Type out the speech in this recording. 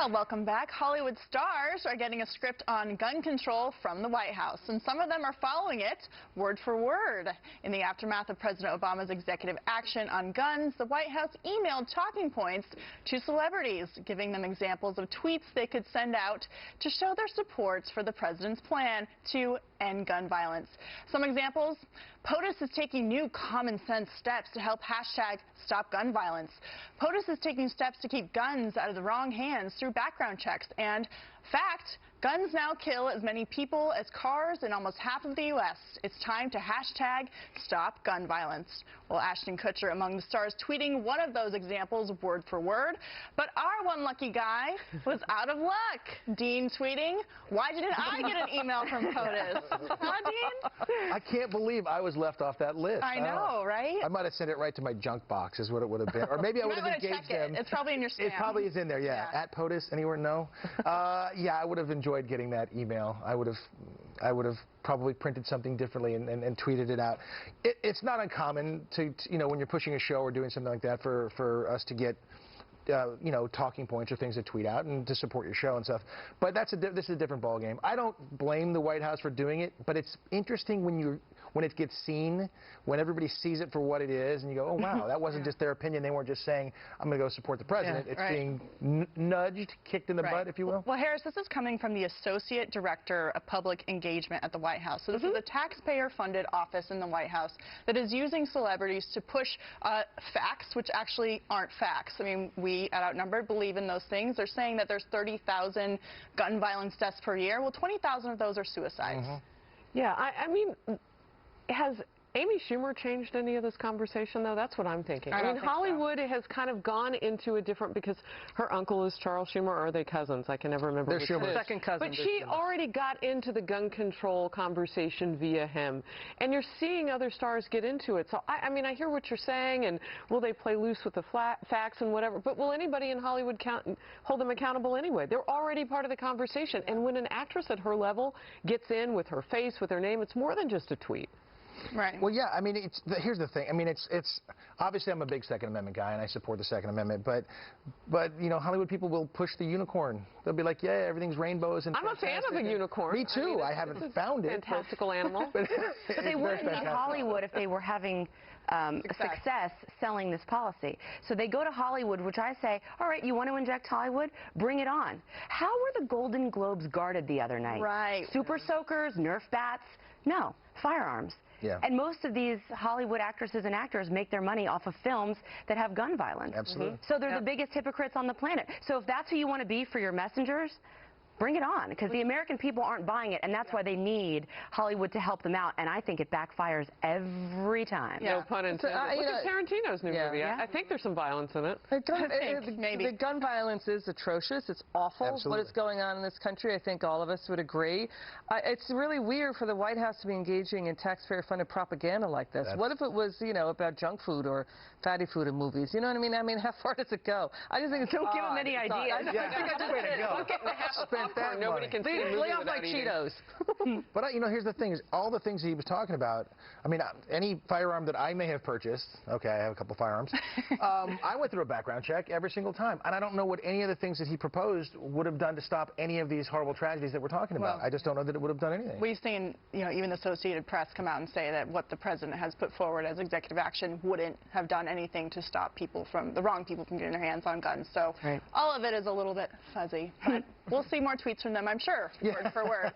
Well, welcome back. Hollywood stars are getting a script on gun control from the White House, and some of them are following it word for word. In the aftermath of President Obama's executive action on guns, the White House emailed talking points to celebrities, giving them examples of tweets they could send out to show their support for the president's plan to end gun violence. Some examples: POTUS is taking new common sense steps to help #Stop Gun Violence. POTUS is taking steps to keep guns out of the wrong hands through background checks. And fact, guns now kill as many people as cars in almost half of the U.S. It's time to #Stop Gun Violence. Well, Ashton Kutcher among the stars tweeting one of those examples word for word. But our one lucky guy was out of luck. Dean tweeting, "Why didn't I get an email from POTUS?" Huh, Dean? I can't believe I was left off that list. I know, right? I might have sent it right to my junk box is what it would have been. Or maybe I would have engaged them. It's probably in your spam. It probably is in there, yeah. At POTUS, anywhere? No. Yeah, I would have enjoyed getting that email. I would have probably printed something differently and tweeted it out. It's not uncommon to, you know, when you're pushing a show or doing something like that for us to get you know, talking points or things to tweet out and to support your show and stuff. But this is a different ballgame. I don't blame the White House for doing it, but it's interesting when it gets seen, when everybody sees it for what it is, and you go, oh wow, that wasn't just their opinion. They weren't just saying, I'm going to go support the president. It's being nudged, kicked in the butt, if you will. Well, Harris, this is coming from the Associate Director of Public Engagement at the White House. So this is a taxpayer-funded office in the White House that is using celebrities to push facts, which actually aren't facts. I mean, we at Outnumbered believe in those things. They're saying that there's 30,000 gun violence deaths per year. Well, 20,000 of those are suicides. Yeah, I mean, has Amy Schumer changed any of this conversation, though? That's what I'm thinking. I mean, Hollywood has kind of gone into a different, because her uncle is Charles Schumer, or are they cousins? I can never remember. They're Schumer. Second cousin. But she already got into the gun control conversation via him. And you're seeing other stars get into it. So, I mean, I hear what you're saying, and will they play loose with the facts and whatever, but will anybody in Hollywood hold them accountable anyway? They're already part of the conversation. And when an actress at her level gets in with her face, with her name, it's more than just a tweet. Right. Well, yeah, I mean, here's the thing. I mean, it's obviously I'm a big Second Amendment guy, and I support the Second Amendment, but you know, Hollywood people will push the unicorn. They'll be like, yeah, everything's rainbows and I'm a fan of a unicorn. Me too. I haven't found it. Fantastical animal. But they wouldn't be Hollywood if they were having success selling this policy. So they go to Hollywood, which I say, all right, you want to inject Hollywood? Bring it on. How were the Golden Globes guarded the other night? Right. Super soakers, Nerf bats? No, firearms. Yeah. And most of these Hollywood actresses and actors make their money off of films that have gun violence. Absolutely. So they're the biggest hypocrites on the planet. So if that's who you want to be for your messengers, bring it on, because the American people aren't buying it, and that's why they need Hollywood to help them out, and I think it backfires every time. No pun intended. Look at Tarantino's new movie. I think there's some violence in it. The gun violence is atrocious. It's awful. Absolutely. What is going on in this country. I think all of us would agree. It's really weird for the White House to be engaging in taxpayer-funded propaganda like this. What if it was, you know, about junk food or fatty food in movies? You know what I mean? I mean, how far does it go? I just think it's Don't give them any ideas. I think that's the way to go. Nobody can see lay off my Cheetos. But you know, here's the thing: is all the things he was talking about. I mean, any firearm that I may have purchased. Okay, I have a couple firearms. I went through a background check every single time, and I don't know what any of the things that he proposed would have done to stop any of these horrible tragedies that we're talking about. I just don't know that it would have done anything. We've seen, you know, even the Associated Press come out and say that what the president has put forward as executive action wouldn't have done anything to stop the wrong people from getting their hands on guns. So all of it is a little bit fuzzy, but we'll see more tweets from them, I'm sure, word for word.